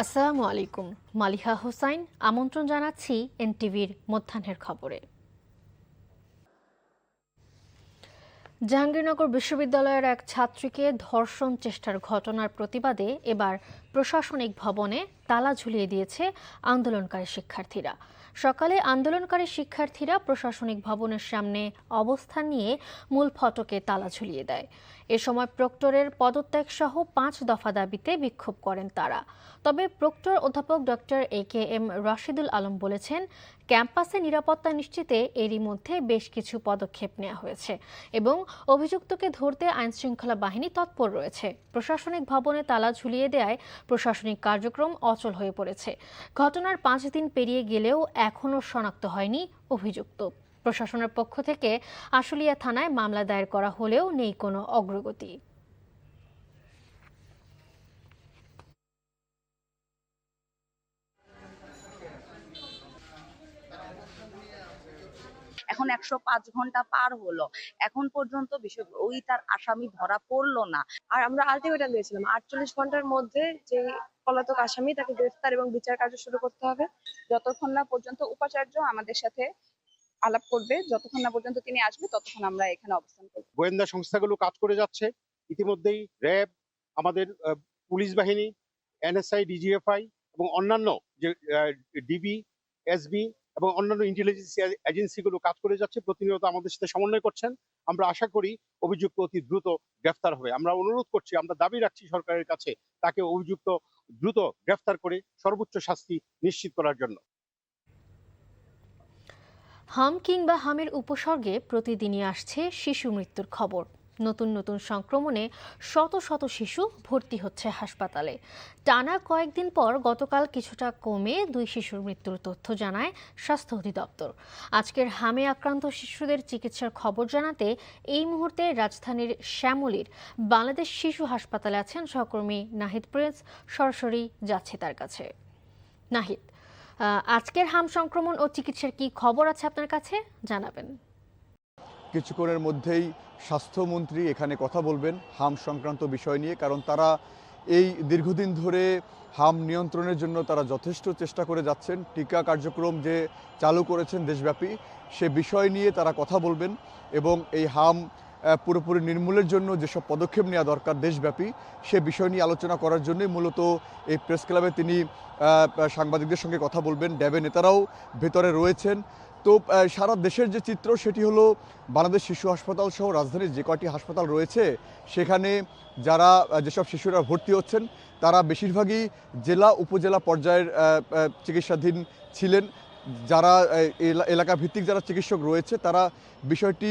আসসালামু আলাইকুম। মালিহা হোসাইন আমন্ত্রণ জানাচ্ছি এনটিভির মধ্যাহ্নের খবরে। জাহাঙ্গীরনগর বিশ্ববিদ্যালয়ের এক ছাত্রীকে ধর্ষণ চেষ্টার ঘটনার প্রতিবাদে এবার প্রশাসনিক ভবনে তালা ঝুলিয়ে দিয়েছে আন্দোলনকারী শিক্ষার্থীরা। সকালে আন্দোলনকারী শিক্ষার্থীরা প্রশাসনিক ভবনের সামনে অবস্থান নিয়ে মূল ফটকে তালা ঝুলিয়ে দেয়। এ সময় প্রক্টরের পদত্যাগ সহ 5 দফা দাবিতে বিক্ষোভ করেন তারা। তবে প্রক্টর অধ্যাপক ডক্টর AKM রাশিদুল আলম বলেছেন, ক্যাম্পাসে নিরাপত্তা নিশ্চিতে এরই মধ্যে বেশ কিছু পদক্ষেপ নেওয়া হয়েছে এবং অভিযুক্তকে ধরতে আইনশৃঙ্খলা বাহিনী তৎপর রয়েছে। প্রশাসনিক ভবনে তালা ঝুলিয়ে দেওয়ায় প্রশাসনিক কার্যক্রম অচল হয়ে পড়েছে। ঘটনার 5 দিন পেরিয়ে গেলেও এখনও শনাক্ত হয়নি অভিযুক্ত। প্রশাসনের পক্ষ থেকে আশুলিয়া থানায় মামলা দায়ের করা হলেও নেই কোনো অগ্রগতি। এখন 105 ঘন্টা পার হলো, এখন পর্যন্ত ওই তার আসামি ধরা পড়লো না। আর আমরা আলটিমেটাম দিয়েছিলাম 48 ঘন্টার মধ্যে যে পলাতক আসামি তাকে গ্রেফতার এবং বিচার কার্য শুরু করতে হবে। যতক্ষণ না পর্যন্ত উপাচার্য আমাদের সাথে আলাপ করবে, যতক্ষণ না পর্যন্ত তিনি আসবে, ততক্ষণ আমরা এখানে অবস্থান করব। গোয়েন্দা সংস্থাগুলো কাজ করে যাচ্ছে। ইতিমধ্যেই র্যাব, আমাদের পুলিশ বাহিনী, NSI, DGFI এবং অন্যান্য যে ডিবি, SB এবং অন্যান্য ইন্টেলিজেন্স এজেন্সিগুলো কাজ করে যাচ্ছে, প্রতিনিয়ত আমাদের সাথে সমন্বয় করছেন। আমরা আশা করি অভিযুক্ত অতি দ্রুত গ্রেফতার হবে। আমরা অনুরোধ করছি, আমরা দাবি রাখছি সরকারের কাছে তাকে অভিযুক্ত দ্রুত গ্রেফতার করে সর্বোচ্চ শাস্তি নিশ্চিত করার জন্য। হাম কিংবা হামের উপসর্গে প্রতিদিনই আসছে শিশু মৃত্যুর খবর। নতুন নতুন সংক্রমণে শত শত শিশু ভর্তি হচ্ছে হাসপাতালে। টানা কয়েকদিন পর গতকাল কিছুটা কমে 2 শিশুর মৃত্যুর তথ্য জানায় স্বাস্থ্য অধিদপ্তর। আজকের হামে আক্রান্ত শিশুদের চিকিৎসার খবর জানাতে এই মুহূর্তে রাজধানীর শ্যামলীর বাংলাদেশ শিশু হাসপাতালে আছেন সহকর্মী নাহিদ প্রিন্স। সরাসরি যাচ্ছে তার কাছে। নাহিদ, আজকের হাম সংক্রমণ ও চিকিৎসার কি খবর আছে আপনার কাছে, জানাবেন। কিছুক্ষণের মধ্যেই স্বাস্থ্যমন্ত্রী এখানে কথা বলবেন হাম সংক্রান্ত বিষয় নিয়ে, কারণ তারা এই দীর্ঘদিন ধরে হাম নিয়ন্ত্রণের জন্য তারা যথেষ্ট চেষ্টা করে যাচ্ছেন। টিকা কার্যক্রম যে চালু করেছেন দেশব্যাপী, সে বিষয় নিয়ে তারা কথা বলবেন এবং এই হাম পুরোপুরি নির্মূলের জন্য যেসব পদক্ষেপ নেওয়া দরকার দেশব্যাপী, সে বিষয় নিয়ে আলোচনা করার জন্যই মূলত এই প্রেস ক্লাবে তিনি সাংবাদিকদের সঙ্গে কথা বলবেন। ড্যাবে নেতারাও ভেতরে রয়েছেন। তো সারা দেশের যে চিত্র, সেটি হলো বাংলাদেশ শিশু হাসপাতাল সহ রাজধানীর যে কয়টি হাসপাতাল রয়েছে, সেখানে যেসব শিশুরা ভর্তি হচ্ছেন তারা বেশিরভাগই জেলা উপজেলা পর্যায়ের চিকিৎসাধীন ছিলেন। যারা এলাকা ভিত্তিক যারা চিকিৎসক রয়েছে, তারা বিষয়টি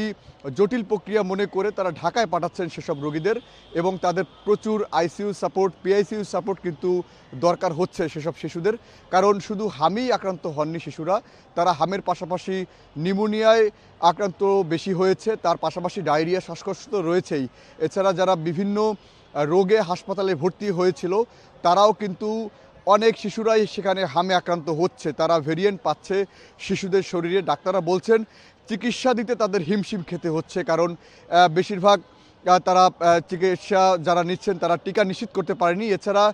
জটিল প্রক্রিয়া মনে করে তারা ঢাকায় পাঠাচ্ছেন সেসব রোগীদের, এবং তাদের প্রচুর ICU সাপোর্ট, PICU সাপোর্ট কিন্তু দরকার হচ্ছে সেসব শিশুদের। কারণ শুধু হামেই আক্রান্ত হননি শিশুরা, তারা হামের পাশাপাশি নিউমোনিয়ায় আক্রান্ত বেশি হয়েছে, তার পাশাপাশি ডায়রিয়া, শ্বাসকষ্ট তো রয়েছেই। এছাড়া যারা বিভিন্ন রোগে হাসপাতালে ভর্তি হয়েছিল, তারাও কিন্তু অনেক শিশুরাই সেখানে হামে আক্রান্ত হচ্ছে। তারা ভেরিয়েন্ট পাচ্ছে শিশুদের শরীরে। ডাক্তাররা বলছেন চিকিৎসা দিতে তাদের হিমশিম খেতে হচ্ছে, কারণ বেশিরভাগ তারা চিকিৎসা যারা নিচ্ছেন তারা টিকা নিশ্চিত করতে পারেনি। এছাড়া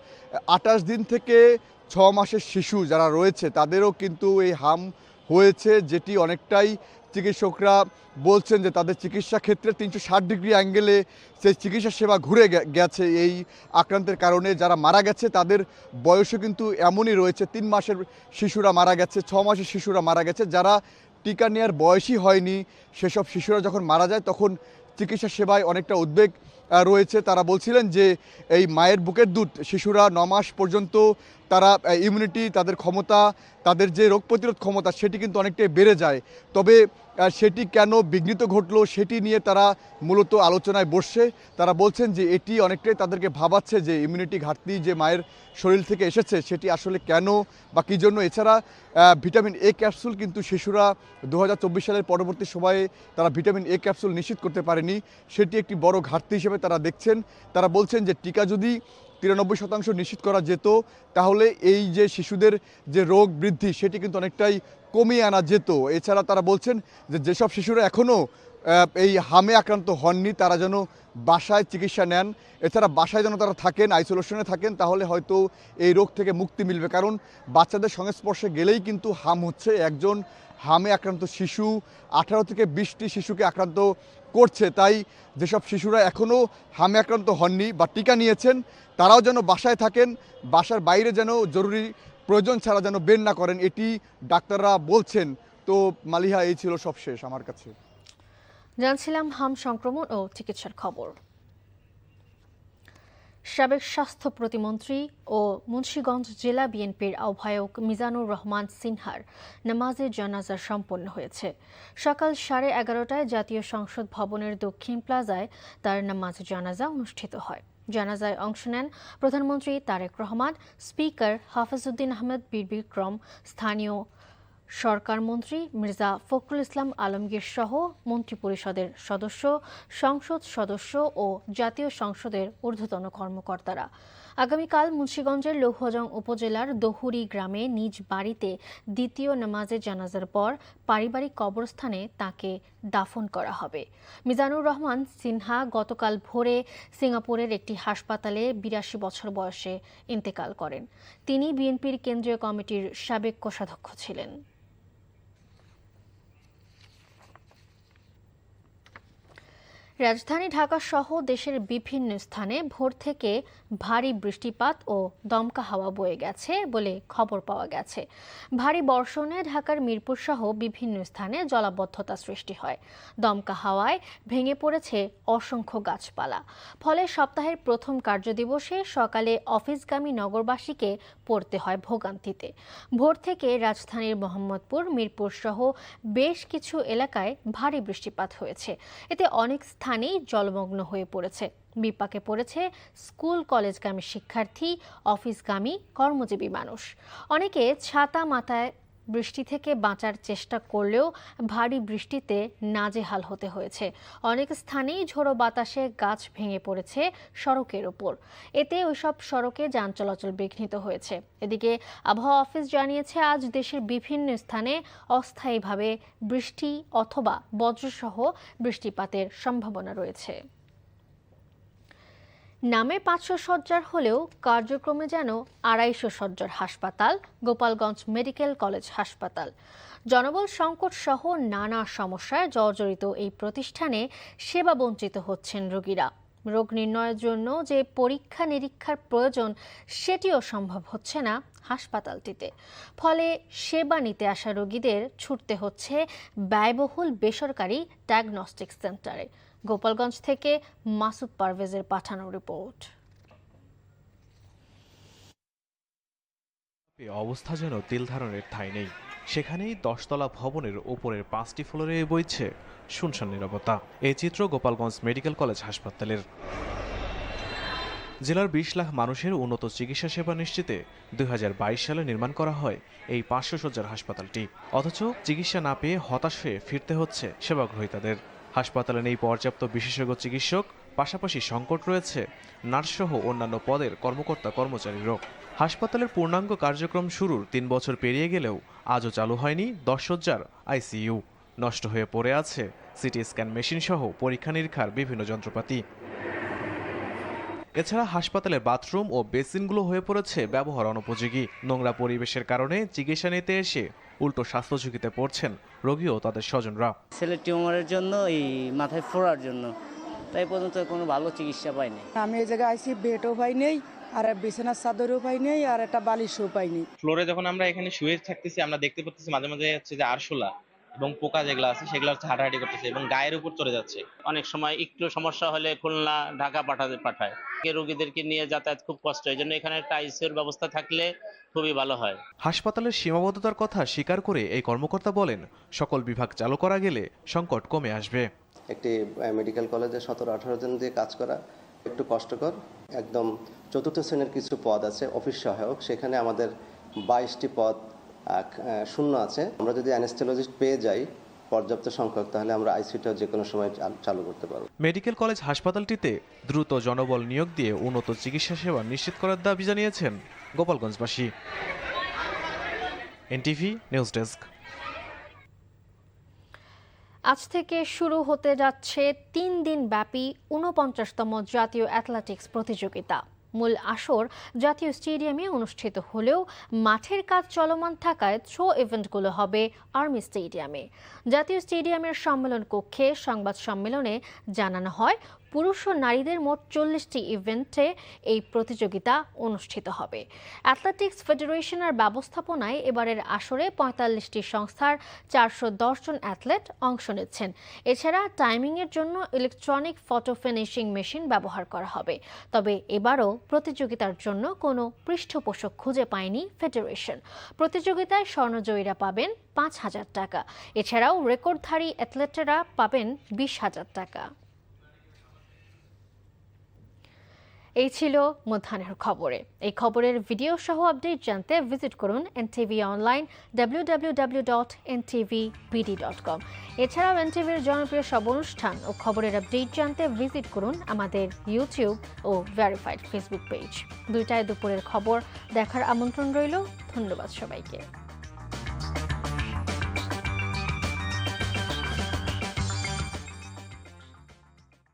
28 দিন থেকে 6 মাসের শিশু যারা রয়েছে তাদেরও কিন্তু এই হাম হয়েছে, যেটি অনেকটাই চিকিৎসকরা বলছেন যে তাদের চিকিৎসা ক্ষেত্রে 360 ডিগ্রি অ্যাঙ্গেলে সেই চিকিৎসা সেবা ঘুরে গেছে এই আক্রান্তের কারণে। যারা মারা গেছে তাদের বয়সও কিন্তু এমনই রয়েছে, 3 মাসের শিশুরা মারা গেছে, 6 মাসের শিশুরা মারা গেছে। যারা টিকা নেওয়ার বয়সই হয়নি, সেসব শিশুরা যখন মারা যায় তখন চিকিৎসা সেবায় অনেকটা উদ্বেগ রয়েছে। তারা বলছিলেন যে এই মায়ের বুকের দুধ শিশুরা 9 মাস পর্যন্ত তারা ইমিউনিটি, তাদের ক্ষমতা, তাদের যে রোগ প্রতিরোধ ক্ষমতা, সেটি কিন্তু অনেকটাই বেড়ে যায়। তবে সেটি কেন বিঘ্নিত ঘটলো সেটি নিয়ে তারা মূলত আলোচনায় বসছে। তারা বলছেন যে এটি অনেকটাই তাদেরকে ভাবাচ্ছে যে ইমিউনিটি ঘাটতি যে মায়ের শরীর থেকে এসেছে সেটি আসলে কেন বা কী জন্য। এছাড়া ভিটামিন A ক্যাপসুল কিন্তু শিশুরা 2024 সালের পরবর্তী সময়ে তারা ভিটামিন A ক্যাপসুল নিশ্চিত করতে পারেনি, সেটি একটি বড় ঘাটতি হিসেবে তারা দেখছেন। তারা বলছেন যে টিকা যদি 93% নিশ্চিত করা যেত, তাহলে এই যে শিশুদের যে রোগ বৃদ্ধি সেটি কিন্তু অনেকটাই কমিয়ে আনা যেত। এছাড়া তারা বলছেন যে যেসব শিশুরা এখনও এই হামে আক্রান্ত হননি তারা যেন বাসায় চিকিৎসা নেন, এছাড়া বাসায় যেন তারা থাকেন, আইসোলেশনে থাকেন, তাহলে হয়তো এই রোগ থেকে মুক্তি মিলবে। কারণ বাচ্চাদের সংস্পর্শে গেলেই কিন্তু হাম হচ্ছে। একজন হামে আক্রান্ত শিশু 18 থেকে 20টি শিশুকে আক্রান্ত করছে। তাই যেসব শিশুরা এখনও হামে আক্রান্ত হননি বা টিকা নিয়েছেন তারাও যেন বাসায় থাকেন, বাসার বাইরে যেন জরুরি প্রয়োজন ছাড়া যেন বের না করেন, এটি ডাক্তাররা বলছেন। তো মালিহা, এই ছিল সব শেষ আমার কাছে। জানছিলাম হাম সংক্রমণ ও চিকিৎসার খবর। সাবেক স্বাস্থ্য প্রতিমন্ত্রী ও মুন্সিগঞ্জ জেলা বিএনপির আহ্বায়ক মিজানুর রহমান সিনহার নামাজে জানাজা সম্পন্ন হয়েছে। সকাল 11:30টায় জাতীয় সংসদ ভবনের দক্ষিণ প্লাজায় তার নামাজ জানাজা অনুষ্ঠিত হয়। জানাজায় অংশ নেন প্রধানমন্ত্রী তারেক রহমান, স্পিকার হাফিজউদ্দিন আহমেদ বীর বিক্রম, স্থানীয় সরকার মন্ত্রী মির্জা ফখরুল ইসলাম আলমগীর সহ মন্ত্রিপরিষদের সদস্য, সংসদ সদস্য ও জাতীয় সংসদের ঊর্ধ্বতন কর্মকর্তারা। আগামীকাল মুন্সিগঞ্জের লৌহজং উপজেলার দহুরি গ্রামে নিজ বাড়িতে দ্বিতীয় নামাজে জানাজার পর পারিবারিক কবরস্থানে তাকে দাফন করা হবে। মিজানুর রহমান সিনহা গতকাল ভোরে সিঙ্গাপুরের একটি হাসপাতালে 82 বছর বয়সে ইন্তেকাল করেন। তিনি বিএনপির কেন্দ্রীয় কমিটির সাবেক কোষাধ্যক্ষ ছিলেন। রাজধানী ঢাকা সহ দেশের বিভিন্ন স্থানে ভোর থেকে ভারী বৃষ্টিপাত ও দমকা হাওয়া বয়ে গেছে বলে খবর পাওয়া গেছে। ভারী বর্ষণে ঢাকার মিরপুর সহ বিভিন্ন স্থানে জলাবদ্ধতা সৃষ্টি হয়। দমকা হাওয়ায় ভেঙে পড়েছে অসংখ্য গাছপালা। ফলে সপ্তাহের প্রথম কার্যদিবসে সকালে অফিসগামী নগরবাসীকে পড়তে হয় ভোগান্তিতে। ভোর থেকে রাজধানীর মোহাম্মদপুর, মিরপুর সহ বেশ কিছু এলাকায় ভারী বৃষ্টিপাত হয়েছে। এতে অনেক স্থানেই জলমগ্ন হয়ে পড়েছে। বিপাকে পড়েছে স্কুল কলেজগামী শিক্ষার্থী, অফিসগামী কর্মজীবী মানুষ। অনেকে ছাতা মাথায় বৃষ্টি থেকে বাঁচার চেষ্টা করলেও ভারী বৃষ্টিতে নাজেহাল হতে হয়েছে। অনেক স্থানেই ঝোড়ো বাতাসে গাছ ভেঙে পড়েছে সড়কের ওপর। এতে ওইসব সড়কে যান চলাচল বিঘ্নিত হয়েছে। এদিকে আবহাওয়া অফিস জানিয়েছে আজ দেশের বিভিন্ন স্থানে অস্থায়ীভাবে বৃষ্টি অথবা বজ্রসহ বৃষ্টিপাতের সম্ভাবনা রয়েছে। নামে 500 শয্যার হলেও কার্যক্রমে যেন 250 শয্যার হাসপাতাল গোপালগঞ্জ মেডিকেল কলেজ হাসপাতাল। জনবল সংকট সহ নানা সমস্যায় জর্জরিত এই প্রতিষ্ঠানে সেবা বঞ্চিত হচ্ছেন রোগীরা। রোগ নির্ণয়ের জন্য যে পরীক্ষা নিরীক্ষার প্রয়োজন সেটিও সম্ভব হচ্ছে না হাসপাতালটিতে। ফলে সেবা নিতে আসা রোগীদের ছুটতে হচ্ছে ব্যয়বহুল বেসরকারি ডায়াগনস্টিক সেন্টারে। গোপালগঞ্জ থেকে মাসুদ পারভেজের পাঠানো রিপোর্ট। অবস্থা যেন তিল ধারণের ঠাঁই নেই। সেখানেই 10 তলা ভবনের উপরের 5টি ফ্লোরে বইছে শুনশান নীরবতা। এই চিত্র গোপালগঞ্জ মেডিকেল কলেজ হাসপাতালের। জেলার 20 লাখ মানুষের উন্নত চিকিৎসা সেবা নিশ্চিতে 2022 সালে নির্মাণ করা হয় এই 500 শয্যার হাসপাতালটি। অথচ চিকিৎসা না পেয়ে হতাশ হয়ে ফিরতে হচ্ছে সেবা গ্রহীতাদের। হাসপাতালে নেই পর্যাপ্ত বিশেষজ্ঞ চিকিৎসক, পাশাপাশি সংকট রয়েছে নার্সসহ অন্যান্য পদের কর্মকর্তা কর্মচারীরও। হাসপাতালের পূর্ণাঙ্গ কার্যক্রম শুরুর 3 বছর পেরিয়ে গেলেও আজও চালু হয়নি 10 শয্যার আইসিইউ। নষ্ট হয়ে পড়ে আছে সিটি স্ক্যান মেশিন সহ পরীক্ষা নিরীক্ষার বিভিন্ন যন্ত্রপাতি। এছাড়া হাসপাতালের বাথরুম ও বেসিনগুলো হয়ে পড়েছে ব্যবহার অনুপযোগী। নোংরা পরিবেশের কারণে চিকিৎসা নিতে এসে উল্টো স্বাস্থ্য ঝুঁকিতে পড়ছেন রোগী ও তাদের স্বজনরা। ছেলের টিউমারের জন্য, এই মাথায় ফোড়ার জন্য, তাই পর্যন্ত কোনো ভালো চিকিৎসা পাইনি। আমি এই জায়গায় আইসি, বেডও পাই নেই, আর বিছানার চাদরও পাই নেই, আর একটা বালিশও পাইনি। ফ্লোরে যখন আমরা এখানে শুয়ে থাকতেছি, আমরা দেখতে পাচ্ছি মাঝে মাঝে হচ্ছে যে আরশোলা এবং পোকা যেগুলো আছে সেগুলো হচ্ছে হাঁটাহাঁটি করতেছে এবং গায়ের উপর চলে যাচ্ছে। অনেক সময় একটু সমস্যা হলে খুলনা, ঢাকা পাঠায়। রোগীদেরকে নিয়ে যাতায়াত খুব কষ্ট, এই জন্য এখানে একটা আইসিইউর ব্যবস্থা থাকলে খুবই ভালো হয়। হাসপাতালের সীমাবদ্ধতার কথা স্বীকার করে এই কর্মকর্তা বলেন, সকল বিভাগ চালু করা গেলে সংকট কমে আসবে। একটি মেডিকেল কলেজে 17-18 জন দিয়ে কাজ করা একটু কষ্টকর। একদম চতুর্থ শ্রেণীর কিছু পদ আছে অফিস সহায়ক, সেখানে আমাদের 22টি পদ শূন্য আছে। আমরা যদি অ্যানেস্থেলজিস্ট পেয়ে যাই পর্যাপ্ত সংখ্যক, তাহলে আমরা আইসিইউটা যে কোনো সময় চালু করতে পারব। মেডিকেল কলেজ হাসপাতালটিতে দ্রুত জনবল নিয়োগ দিয়ে উন্নত চিকিৎসা সেবা নিশ্চিত করার দাবি জানিয়েছেন গোপালগঞ্জবাসী। NTV news desk. আজ থেকে শুরু হতে যাচ্ছে 3 দিন ব্যাপী 49তম জাতীয় অ্যাথলেটিক্স প্রতিযোগিতা। মূল আসর জাতীয় স্টেডিয়ামে অনুষ্ঠিত হলেও মাঠের কাজ চলমান থাকায় থ্রো ইভেন্টগুলো হবে আর্মি স্টেডিয়ামে। জাতীয় স্টেডিয়ামের সম্মেলন কক্ষে সংবাদ সম্মেলনে জানানো হয়, পুরুষ ও নারীদের মোট 40টি ইভেন্টে এই প্রতিযোগিতা অনুষ্ঠিত হবে। অ্যাথলেটিক্স ফেডারেশনের ব্যবস্থাপনায় এবারের আসরে 45টি সংস্থার 410 জন অ্যাথলেট অংশ নিচ্ছেন। এছাড়া টাইমিংয়ের জন্য ইলেকট্রনিক ফটো ফিনিশিং মেশিন ব্যবহার করা হবে। তবে এবারও প্রতিযোগিতার জন্য কোনো পৃষ্ঠপোষক খুঁজে পায়নি ফেডারেশন। প্রতিযোগিতায় স্বর্ণজয়ীরা পাবেন 5,000 টাকা। এছাড়াও রেকর্ডধারী অ্যাথলেটেরা পাবেন 20,000 টাকা। এই ছিল মধ্যাহ্নের খবরে। এই খবরের ভিডিও সহ আপডেট জানতে ভিজিট করুন NTV অনলাইন www.ntvbd.com। এছাড়াও NTVর জনপ্রিয় সব অনুষ্ঠান ও খবরের আপডেট জানতে ভিজিট করুন আমাদের ইউটিউব ও ভেরিফাইড ফেসবুক পেজ। 2টায় দুপুরের খবর দেখার আমন্ত্রণ রইল। ধন্যবাদ সবাইকে।